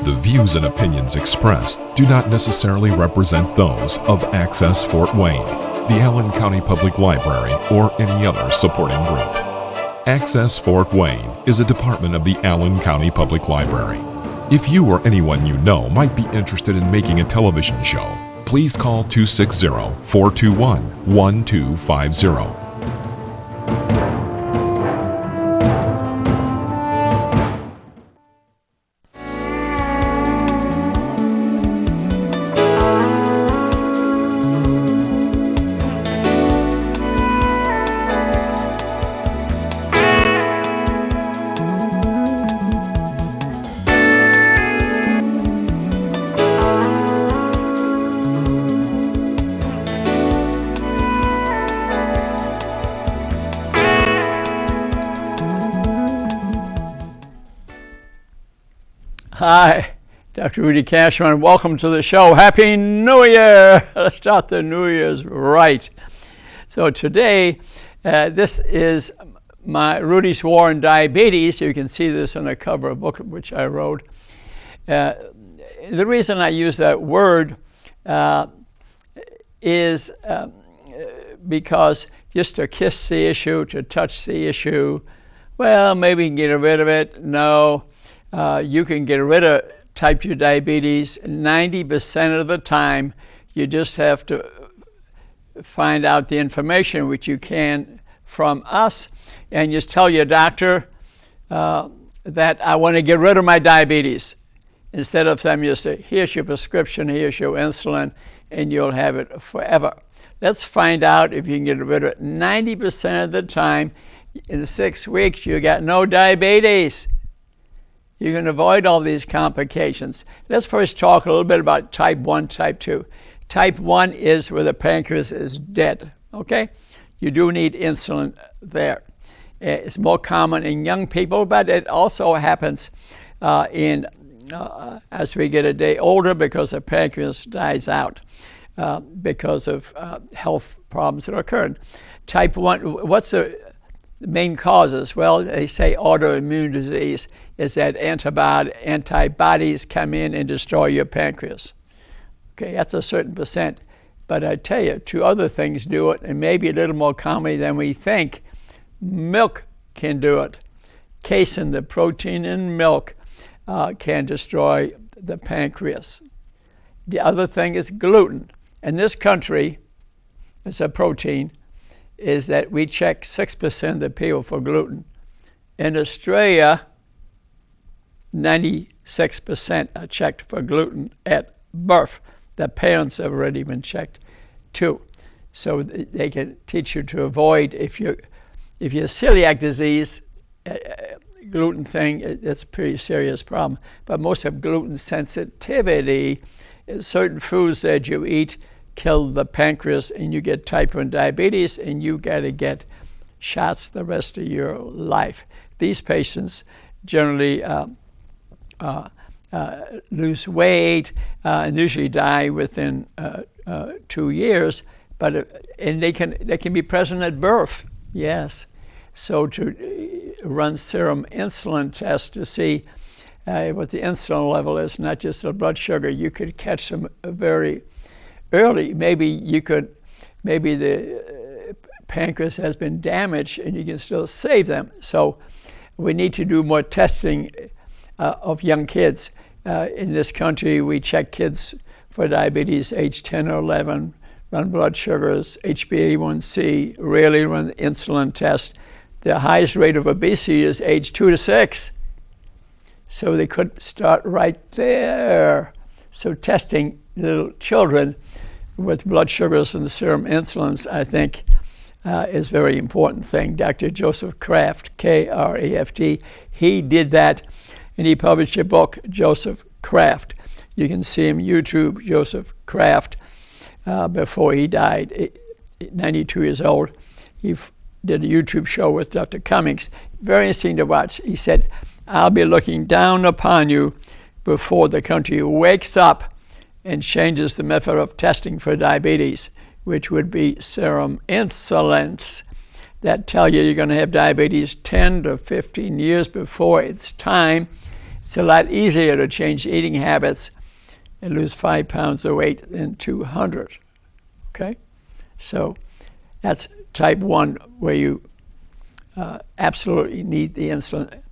The views and opinions expressed do not necessarily represent those of Access Fort Wayne, the Allen County Public Library, or any other supporting group. Access Fort Wayne is a department of the Allen County Public Library. If you or anyone you know might be interested in making a television show, please call 260-421-1250. Hi, Dr. Rudy Kachmann. Welcome to the show. Happy New Year! Let's start the New Year's right. So today, this is my Rudy's War on Diabetes. You can see this on the cover of a book which I wrote. The reason I use that word is because just to kiss the issue, to touch the issue, well, maybe you can get rid of it. No. You can get rid of type 2 diabetes 90% of the time. You just have to find out the information which you can from us, and just tell your doctor that I want to get rid of my diabetes. Instead of them, you say, here's your prescription, here's your insulin, and you'll have it forever. Let's find out if you can get rid of it. 90% of the time, in 6 weeks, you got no diabetes. You can avoid all these complications. Let's first talk a little bit about type 1, type 2. Type 1 is where the pancreas is dead, okay? You do need insulin there. It's more common in young people, but it also happens as we get a day older because the pancreas dies out because of health problems that are occurring. Type 1, what's the main causes? Well, they say autoimmune disease is that antibodies come in and destroy your pancreas. Okay, that's a certain percent. But I tell you, 2 other things do it, and maybe a little more commonly than we think. Milk can do it. Casein, the protein in milk, can destroy the pancreas. The other thing is gluten. In this country, it's a protein, is that we check 6% of the people for gluten. In Australia, 96% are checked for gluten at birth. The parents have already been checked too. So they can teach you to avoid, if you're celiac disease, gluten thing, it's a pretty serious problem. But most have gluten sensitivity. Certain foods that you eat kill the pancreas, and you get type 1 diabetes, and you got to get shots the rest of your life. These patients generally lose weight and usually die within 2 years, and they can be present at birth. Yes. So to run serum insulin tests to see what the insulin level is, not just the blood sugar, you could catch them very early. Maybe the pancreas has been damaged and you can still save them. So we need to do more testing of young kids. In this country, we check kids for diabetes age 10 or 11, run blood sugars, HbA1c, rarely run insulin tests. The highest rate of obesity is age 2 to 6. So they could start right there. So testing little children with blood sugars and serum insulins, I think, is a very important thing. Dr. Joseph Kraft, K-R-A-F-T, he did that, and he published a book, Joseph Kraft. You can see him YouTube, Joseph Kraft, before he died, 92 years old. He did a YouTube show with Dr. Cummings. Very interesting to watch. He said, I'll be looking down upon you before the country wakes up and changes the method of testing for diabetes, which would be serum insulins that tell you you're going to have diabetes 10 to 15 years before it's time. It's a lot easier to change eating habits and lose 5 pounds of weight than 200. Okay? So that's type 1, where you absolutely need the insulin.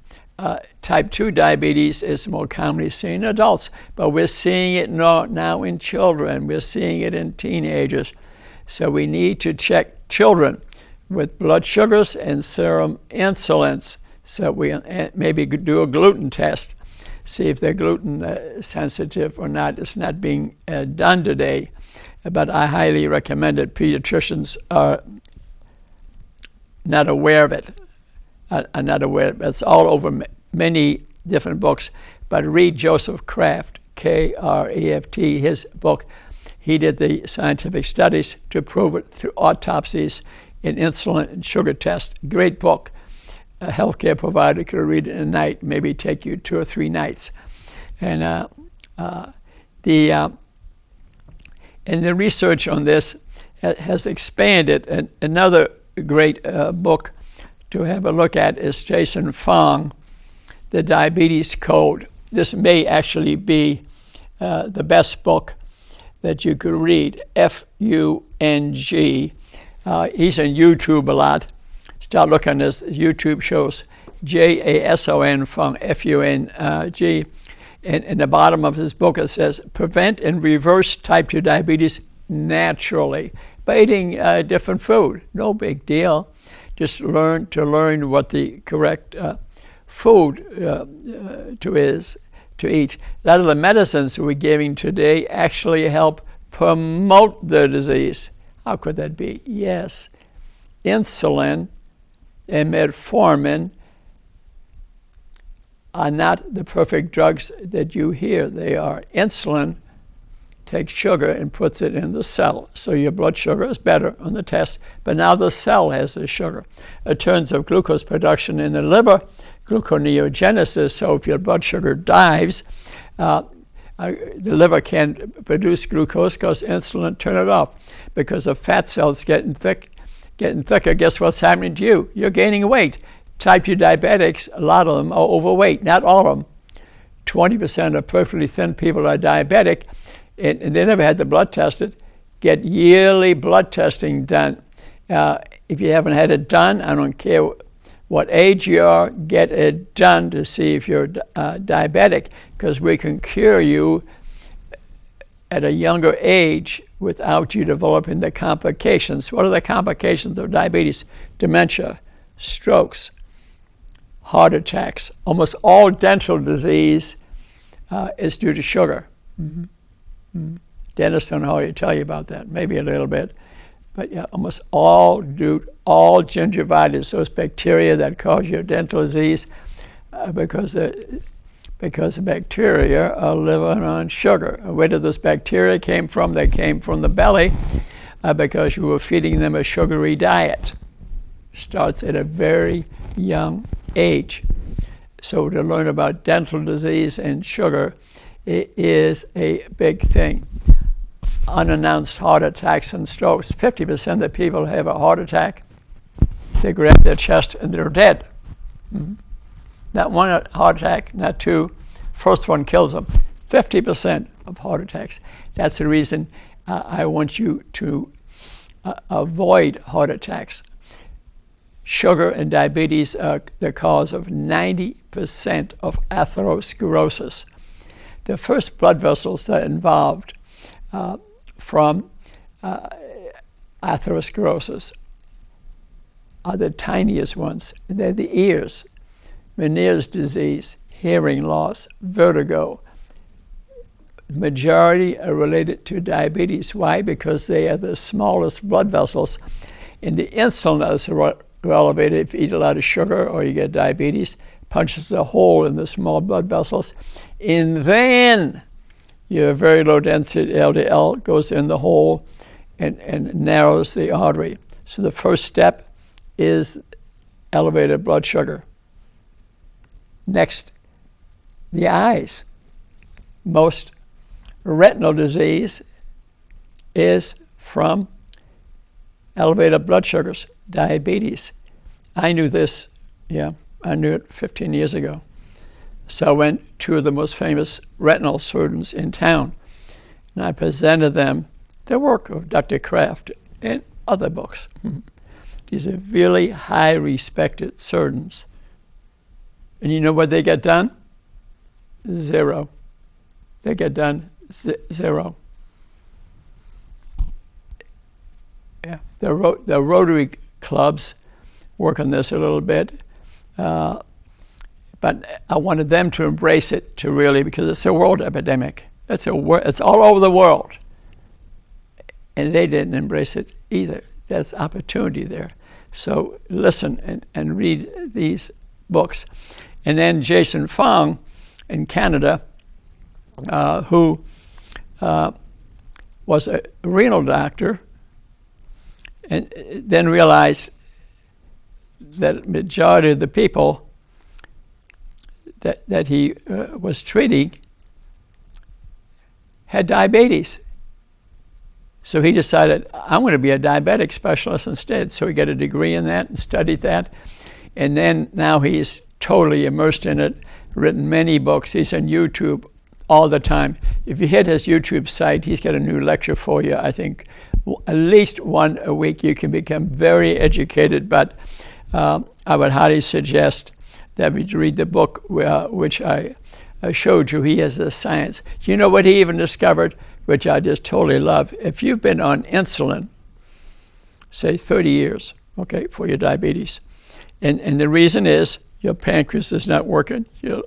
Type 2 diabetes is more commonly seen in adults, but we're seeing it now in children. We're seeing it in teenagers. So we need to check children with blood sugars and serum insulins. So we maybe could do a gluten test, see if they're gluten sensitive or not. It's not being done today, but I highly recommend it. Pediatricians are not aware of it. I'm not aware of it. It's all over many different books. But read Joseph Kraft, K-R-E-F-T, his book. He did the scientific studies to prove it through autopsies in insulin and sugar tests. Great book. A healthcare provider could read it in a night, maybe take you 2 or 3 nights. And the research on this has expanded. And another great book to have a look at is Jason Fung, The Diabetes Code. This may actually be the best book that you could read, F-U-N-G. He's on YouTube a lot. Start looking at his YouTube shows, J-A-S-O-N, Fung, F-U-N-G. And in the bottom of his book it says, prevent and reverse type 2 diabetes naturally by eating different food. No big deal. Just learn what the correct food to eat. A lot of the medicines we're giving today actually help promote the disease. How could that be? Yes, insulin and metformin are not the perfect drugs that you hear they are. Insulin takes sugar and puts it in the cell, so your blood sugar is better on the test, but now the cell has the sugar. In terms of glucose production in the liver, gluconeogenesis, so if your blood sugar dives, the liver can't produce glucose because insulin turn it off. Because the fat cells getting thicker, guess what's happening to you? You're gaining weight. Type 2 diabetics, a lot of them are overweight, not all of them. 20% of perfectly thin people are diabetic, and they never had the blood tested. Get yearly blood testing done. If you haven't had it done, I don't care what age you are, get it done to see if you're diabetic, because we can cure you at a younger age without you developing the complications. What are the complications of diabetes? Dementia, strokes, heart attacks. Almost all dental disease is due to sugar. Mm-hmm. Mm-hmm. Dentists don't know how to tell you about that, maybe a little bit. But yeah, almost all gingivitis, those bacteria that cause your dental disease, because the bacteria are living on sugar. Where did those bacteria came from? They came from the belly because you were feeding them a sugary diet. Starts at a very young age. So to learn about dental disease and sugar is a big thing. Unannounced heart attacks and strokes. 50% of the people have a heart attack. They grab their chest and they're dead. Mm-hmm. Not one heart attack, not two. First one kills them. 50% of heart attacks. That's the reason I want you to avoid heart attacks. Sugar and diabetes are the cause of 90% of atherosclerosis. The first blood vessels that are involved from atherosclerosis are the tiniest ones. They're the ears. Meniere's disease, hearing loss, vertigo. Majority are related to diabetes. Why? Because they are the smallest blood vessels. And the insulin levels are elevated if you eat a lot of sugar or you get diabetes, punches a hole in the small blood vessels. And then your very low density LDL goes in the hole and narrows the artery. So the first step is elevated blood sugar. Next, the eyes. Most retinal disease is from elevated blood sugars, diabetes. I knew this, I knew it 15 years ago. So I went to the most famous retinal surgeons in town, and I presented them the work of Dr. Kraft and other books. These are really high respected surgeons. And you know what they get done? Zero. They get done zero. Yeah, the Rotary clubs work on this a little bit, but I wanted them to embrace it because it's a world epidemic. It's all over the world, and they didn't embrace it either. That's opportunity there. So listen and read these books. And then Jason Fung in Canada, who was a renal doctor, and then realized that majority of the people that he was treating had diabetes. So he decided, I'm going to be a diabetic specialist instead. So he got a degree in that and studied that. And then now he's totally immersed in it, written many books. He's on YouTube all the time. If you hit his YouTube site, he's got a new lecture for you. I think at least one a week. You can become very educated, but I would highly suggest that we read the book which I showed you. He has a science. You know what he even discovered, which I just totally love? If you've been on insulin, say 30 years, okay, for your diabetes, and the reason is your pancreas is not working, your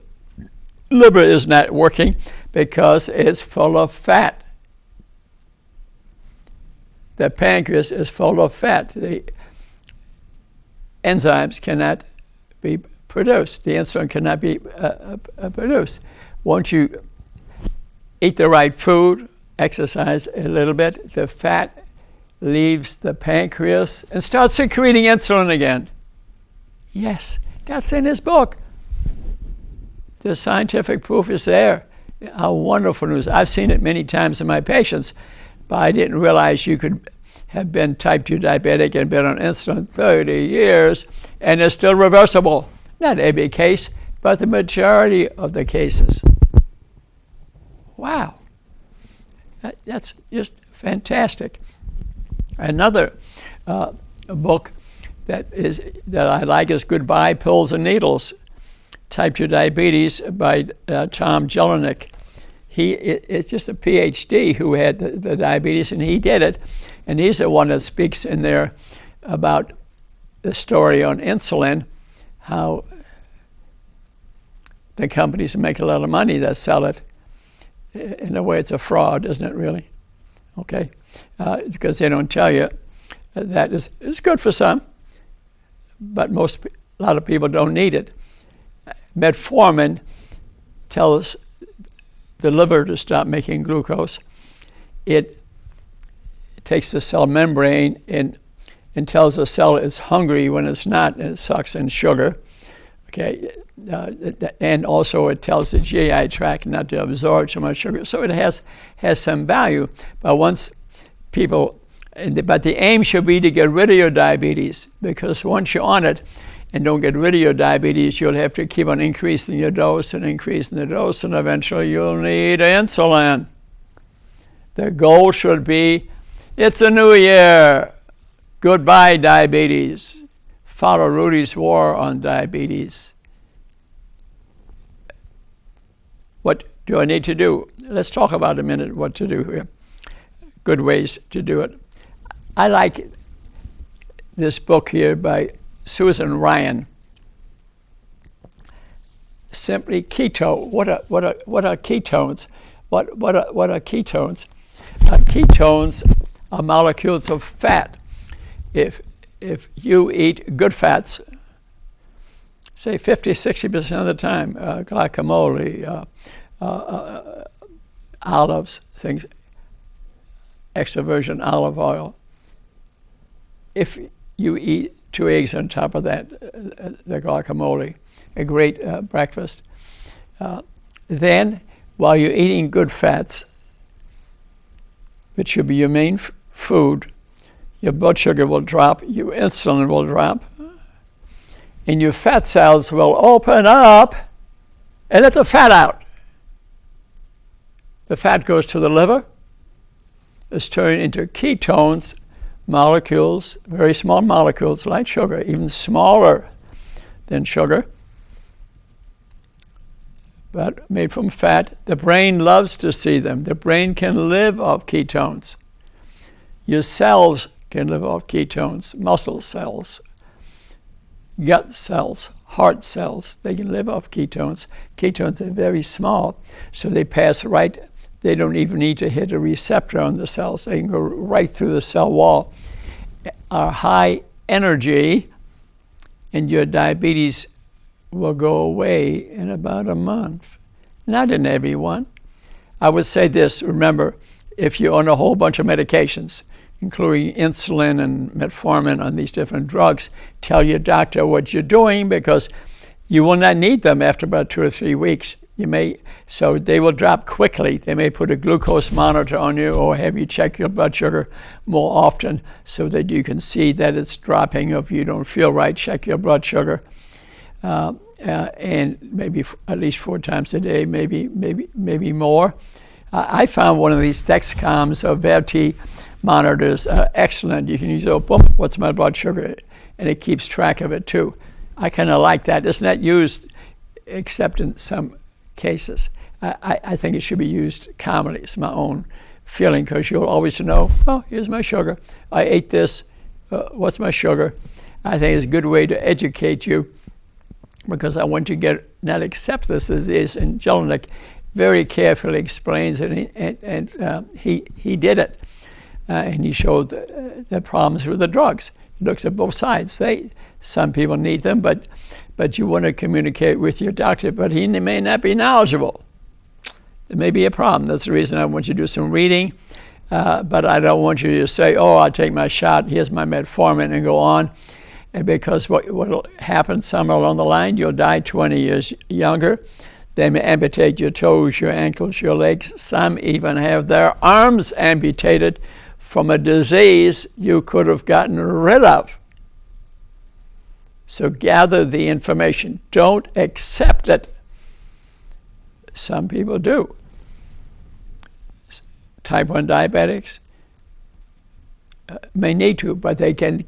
liver is not working because it's full of fat. The pancreas is full of fat. The enzymes cannot be produced. The insulin cannot be produced. Once you eat the right food, exercise a little bit, the fat leaves the pancreas and starts secreting insulin again. Yes, that's in his book. The scientific proof is there. How wonderful news. I've seen it many times in my patients, but I didn't realize you could have been type 2 diabetic and been on insulin 30 years and it's still reversible. Not every case, but the majority of the cases. Wow. That's just fantastic. Another book that I like is Goodbye Pills and Needles, Type 2 Diabetes by Tom Jelinek. It's just a PhD who had the diabetes, and he did it. And he's the one that speaks in there about the story on insulin, how the companies make a lot of money that sell it. In a way, it's a fraud, isn't it, really? Okay? Because they don't tell you that it's good for some, but a lot of people don't need it. Metformin tells the liver to stop making glucose. It takes the cell membrane and tells the cell it's hungry when it's not, and it sucks in sugar. Okay, and also it tells the GI tract not to absorb so much sugar. So it has some value. But but the aim should be to get rid of your diabetes, because once you're on it and don't get rid of your diabetes, you'll have to keep on increasing your dose and increasing the dose, and eventually you'll need insulin. The goal should be, it's a new year. Goodbye, diabetes. Follow Rudy's War on Diabetes. What do I need to do? Let's talk about a minute what to do here. Good ways to do it. I like this book here by Susan Ryan. Simply keto. What are ketones? What are ketones? Ketones are molecules of fat. If you eat good fats, say 50-60% of the time, guacamole, olives, things, extra virgin olive oil. If you eat 2 eggs on top of that, the guacamole, a great breakfast. Then, while you're eating good fats, which should be your main food, your blood sugar will drop, your insulin will drop, and your fat cells will open up and let the fat out. The fat goes to the liver. It's turned into ketones, molecules, very small molecules like sugar, even smaller than sugar, but made from fat. The brain loves to see them. The brain can live off ketones. Your cells can live off ketones, muscle cells, gut cells, heart cells. They can live off ketones. Ketones are very small, so they pass right. They don't even need to hit a receptor on the cells. They can go right through the cell wall. Are high energy, and your diabetes will go away in about a month. Not in everyone. I would say this, remember, if you're on a whole bunch of medications, including insulin and metformin on these different drugs, tell your doctor what you're doing, because you will not need them after about 2 or 3 weeks. So they will drop quickly. They may put a glucose monitor on you or have you check your blood sugar more often so that you can see that it's dropping. If you don't feel right, check your blood sugar. And maybe at least 4 times a day, maybe more. I found one of these Dexcoms or Verti monitors excellent. You can use, boom, what's my blood sugar? And it keeps track of it too. I kind of like that. It's not used except in some cases. I think it should be used commonly. It's my own feeling, because you'll always know, oh, here's my sugar. I ate this. What's my sugar? I think it's a good way to educate you, because I want you to not accept this as is. And Jelinek very carefully explains it, and he did it. And he showed the problems with the drugs. He looks at both sides. Some people need them, but you want to communicate with your doctor, but he may not be knowledgeable. There may be a problem. That's the reason I want you to do some reading, but I don't want you to say, oh, I'll take my shot, here's my metformin, and go on. And because what will happen somewhere along the line, you'll die 20 years younger. They may amputate your toes, your ankles, your legs. Some even have their arms amputated from a disease you could have gotten rid of. So gather the information. Don't accept it. Some people do. Type 1 diabetics may need to, but they can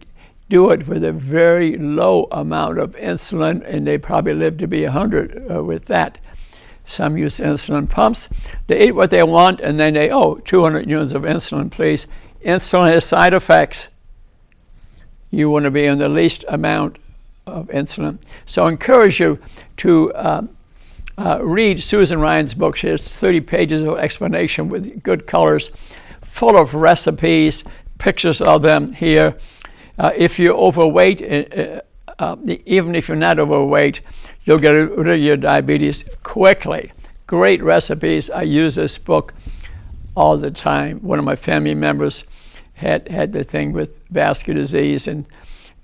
do it with a very low amount of insulin, and they probably live to be 100 with that. Some use insulin pumps. They eat what they want, and then 200 units of insulin, please. Insulin has side effects. You want to be on the least amount of insulin. So I encourage you to read Susan Ryan's book. She has 30 pages of explanation with good colors, full of recipes, pictures of them here. If you're overweight, even if you're not overweight, you'll get rid of your diabetes quickly. Great recipes. I use this book all the time. One of my family members had the thing with vascular disease, and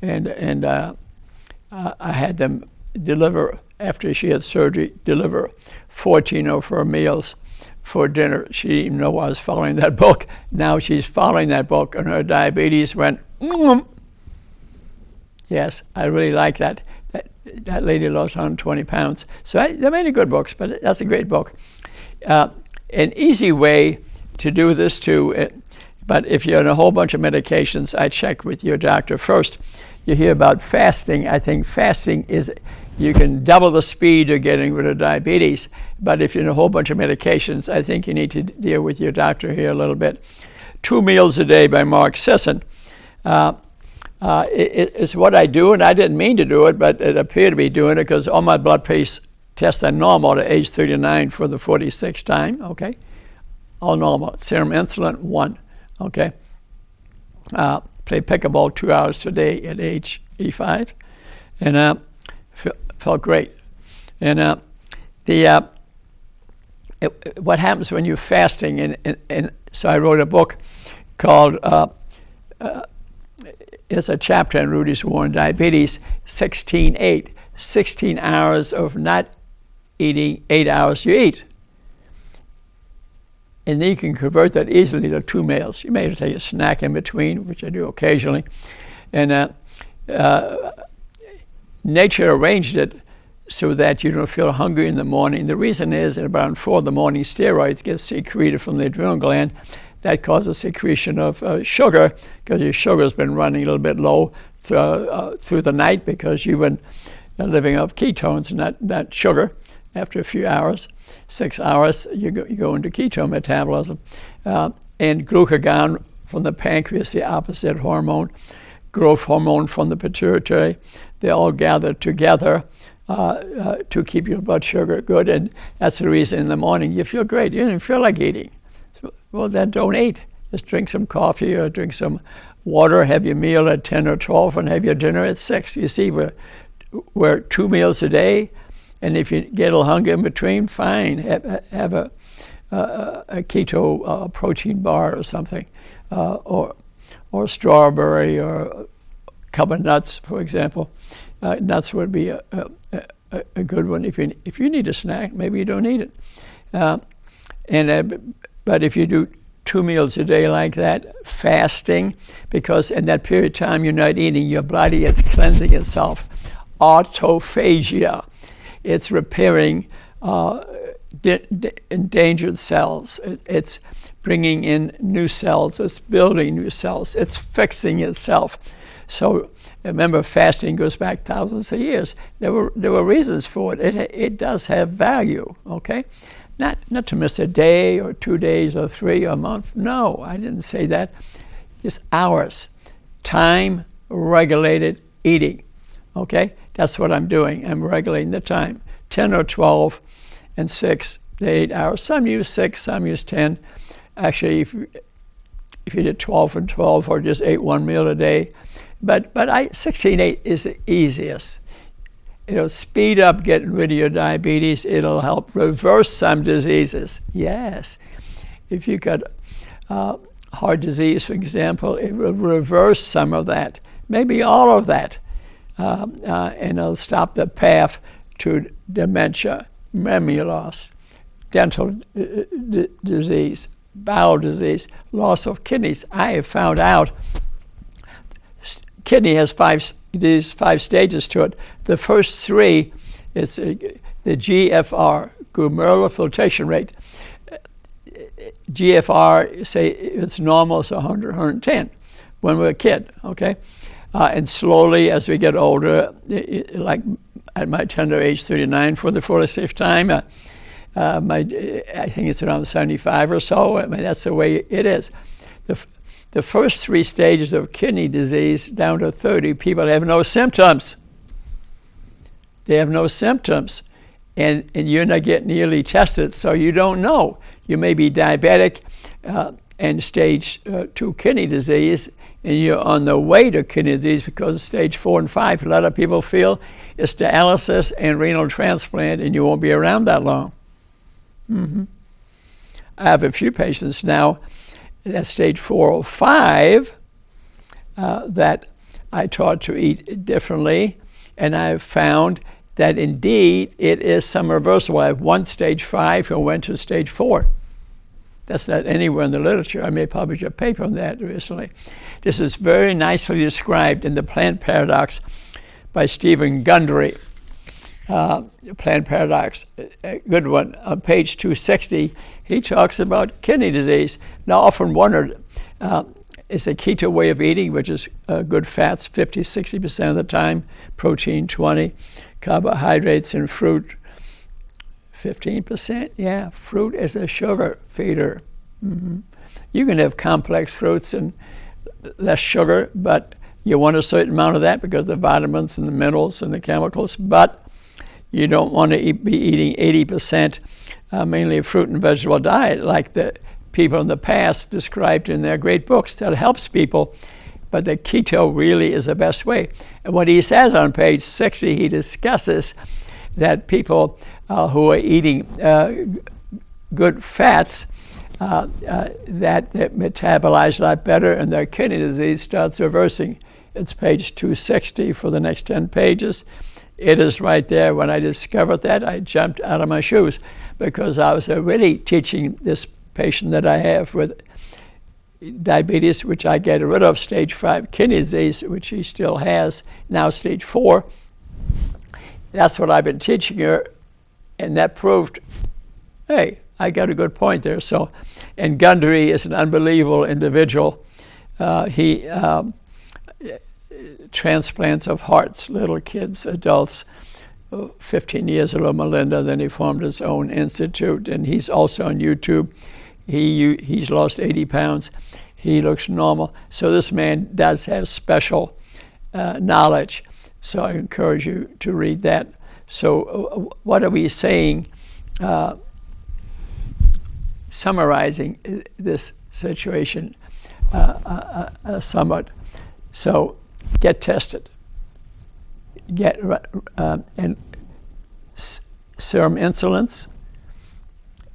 I had them deliver, after she had surgery, deliver 14 of her meals for dinner. She didn't even know I was following that book. Now she's following that book, and her diabetes went, Yes, I really like that. That lady lost 120 pounds. So they're many good books, but that's a great book. An easy way to do this too, but if you're on a whole bunch of medications, I check with your doctor first. You hear about fasting. I think fasting is, you can double the speed of getting rid of diabetes, but if you're on a whole bunch of medications, I think you need to deal with your doctor here a little bit. 2 Meals a Day by Mark Sisson. It's what I do, and I didn't mean to do it, but it appeared to be doing it because all my blood tests are normal at age 39 for the 46th time, okay? All normal. Serum insulin, 1, okay? Play pickleball 2 hours a day at age 85, and felt great. And what happens when you're fasting, and so I wrote a book called, it's a chapter in Rudy's War on Diabetes, 16-8, 16 hours of not eating, 8 hours you eat. And then you can convert that easily to 2 meals. You may take a snack in between, which I do occasionally. And nature arranged it so that you don't feel hungry in the morning. The reason is at around 4 in the morning, steroids get secreted from the adrenal gland. That causes secretion of sugar, because your sugar's been running a little bit low through the night, because you've been living off ketones, not sugar. After a few hours, 6 hours, you go into ketone metabolism. And glucagon from the pancreas, the opposite hormone, growth hormone from the pituitary, they all gather together to keep your blood sugar good. And that's the reason in the morning you feel great. You don't feel like eating. So, well, then don't eat. Just drink some coffee or drink some water, have your meal at 10 or 12, and have your dinner at 6. You see, we're 2 meals a day, and if you get a little hungry in between, fine. Have a keto protein bar or something, or strawberry, or a couple of nuts, for example. Nuts would be a good one. If you need a snack, maybe you don't need it. But if you do 2 meals a day like that, fasting, because in that period of time you're not eating, your body is cleansing itself. Autophagia. It's repairing endangered cells. It's bringing in new cells. It's building new cells. It's fixing itself. So remember, fasting goes back thousands of years. There were reasons for it. It does have value. Okay, not to miss a day or 2 days or 3 or a month. No, I didn't say that. Just hours, time regulated eating. Okay, that's what I'm doing. I'm regulating the time. 10 or 12 and 6 to 8 hours. Some use 6, some use 10. Actually, if you did 12 and 12 or just ate 1 meal a day, but 16-8 is the easiest. It'll speed up getting rid of your diabetes. It'll help reverse some diseases. Yes, if you got heart disease, for example, it will reverse some of that, maybe all of that, and it'll stop the path to dementia, memory loss, dental disease, bowel disease, loss of kidneys. I have found out kidney has 5 stages to it. The first 3, it's the GFR, glomerular filtration rate. GFR, say it's normal, it's 100, 110 when we're a kid, okay? And slowly as we get older, like at my tender age, 39, for the 46th time, I think it's around 75 or so. I mean, that's the way it is. The first 3 stages of kidney disease, down to 30, people have no symptoms. They have no symptoms. And you're not getting yearly tested, so you don't know. You may be diabetic and stage 2 kidney disease, and you're on the way to kidney disease because stage 4 and 5, a lot of people feel it's dialysis and renal transplant, and you won't be around that long. I have a few patients now at stage 4 or 5 that I taught to eat differently, and I've found that indeed it is some reversible. I have one stage 5 who went to stage 4. That's not anywhere in the literature. I may publish a paper on that recently. This is very nicely described in The Plant Paradox by Stephen Gundry. Plant Paradox, a good one. On page 260, he talks about kidney disease. Now, often wondered, is a keto way of eating, which is good fats 50-60% of the time, protein 20%, carbohydrates and fruit 15%. Yeah, fruit is a sugar feeder. You can have complex fruits and less sugar, but you want a certain amount of that because of the vitamins and the minerals and the chemicals, but you don't want to be eating 80% mainly fruit and vegetable diet like the people in the past described in their great books. That helps people, but the keto really is the best way. And what he says on page 60, he discusses that people who are eating good fats, that metabolize a lot better and their kidney disease starts reversing. It's page 260 for the next 10 pages. It is right there. When I discovered that, I jumped out of my shoes because I was already teaching this patient that I have with diabetes, which I get rid of, stage 5 kidney disease, which he still has, now stage 4. that's what I've been teaching her, and that proved, hey, I got a good point there. So, and Gundry is an unbelievable individual. He transplants of hearts, little kids, adults. 15 years ago, Melinda. Then he formed his own institute, and he's also on YouTube. He's lost 80 pounds. He looks normal. So this man does have special knowledge. So I encourage you to read that. So what are we saying? Summarizing this situation somewhat. So get tested. Get and serum insulins.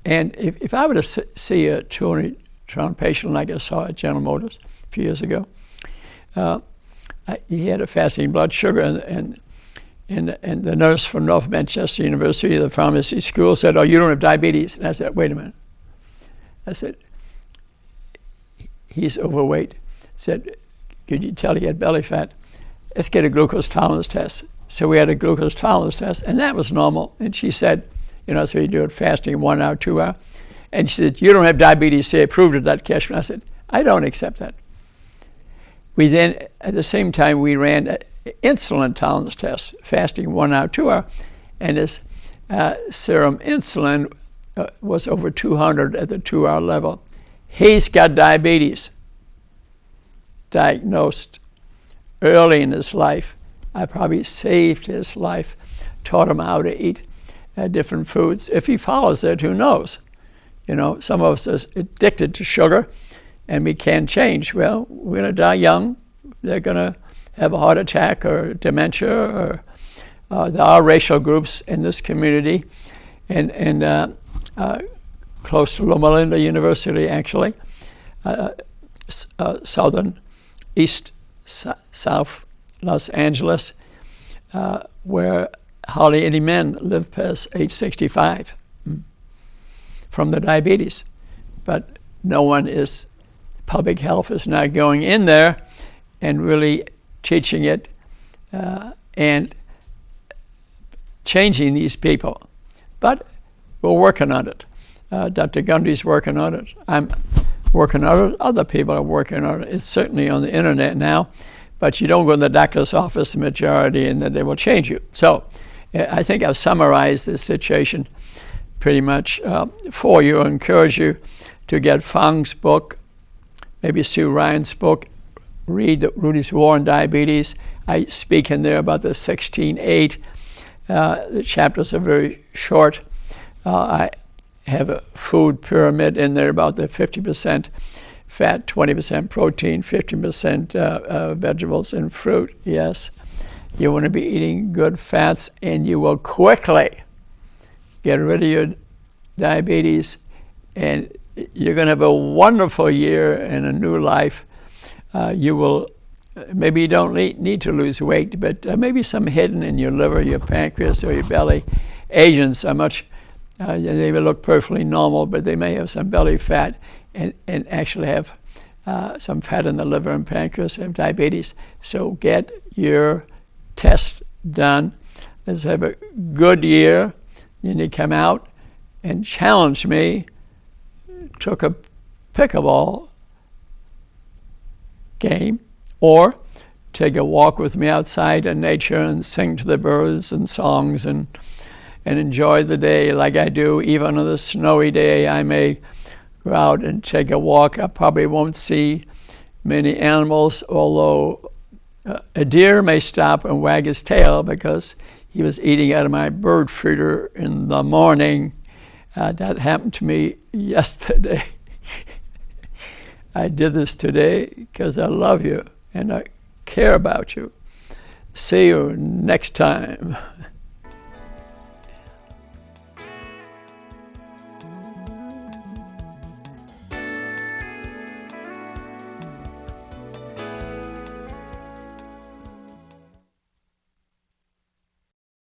And if I were to see a 200-pound patient like I saw at General Motors a few years ago, he had a fasting blood sugar, and the nurse from North Manchester University, the pharmacy school, said, "Oh, you don't have diabetes." And I said, "Wait a minute." I said, "He's overweight." I said, "Could you tell he had belly fat? Let's get a glucose tolerance test." So we had a glucose tolerance test, and that was normal. And she said, so you do it fasting 1 hour, 2 hour. And she said, "You don't have diabetes." She approved of that, Kachmann. I said, "I don't accept that." We then, at the same time, we ran an insulin tolerance test, fasting 1 hour, 2 hour, and his serum insulin was over 200 at the 2 hour level. He's got diabetes, diagnosed early in his life. I probably saved his life, taught him how to eat different foods. If he follows it, who knows? Some of us are addicted to sugar, and we can't change. Well, we're going to die young. They're going to have a heart attack or dementia. Or there are racial groups in this community, and close to Loma Linda University, actually, southern, east, south Los Angeles, where hardly any men live past age 65 from the diabetes. But no one is, public health is not going in there and really teaching it and changing these people. But we're working on it. Dr. Gundry's working on it. I'm working on it. Other people are working on it. It's certainly on the internet now, but you don't go in the doctor's office, the majority, and then they will change you. So I think I've summarized this situation pretty much for you. I encourage you to get Fang's book, maybe Sue Ryan's book, read Rudy's War on Diabetes. I speak in there about the 16-8. The chapters are very short. I have a food pyramid in there about the 50% fat, 20% protein, 15% vegetables and fruit. Yes, you want to be eating good fats, and you will quickly get rid of your diabetes, and you're going to have a wonderful year and a new life. You will, maybe you don't need to lose weight, but maybe some hidden in your liver, your pancreas, or your belly. Asians are much, they will look perfectly normal, but they may have some belly fat and actually have some fat in the liver and pancreas, have diabetes. So get your test done. Let's have a good year. Then you come out and challenge me, took a pickleball game, or take a walk with me outside in nature and sing to the birds and songs and enjoy the day like I do. Even on a snowy day, I may go out and take a walk. I probably won't see many animals, although a deer may stop and wag his tail because he was eating out of my bird feeder in the morning. That happened to me yesterday. I did this today because I love you and I care about you. See you next time.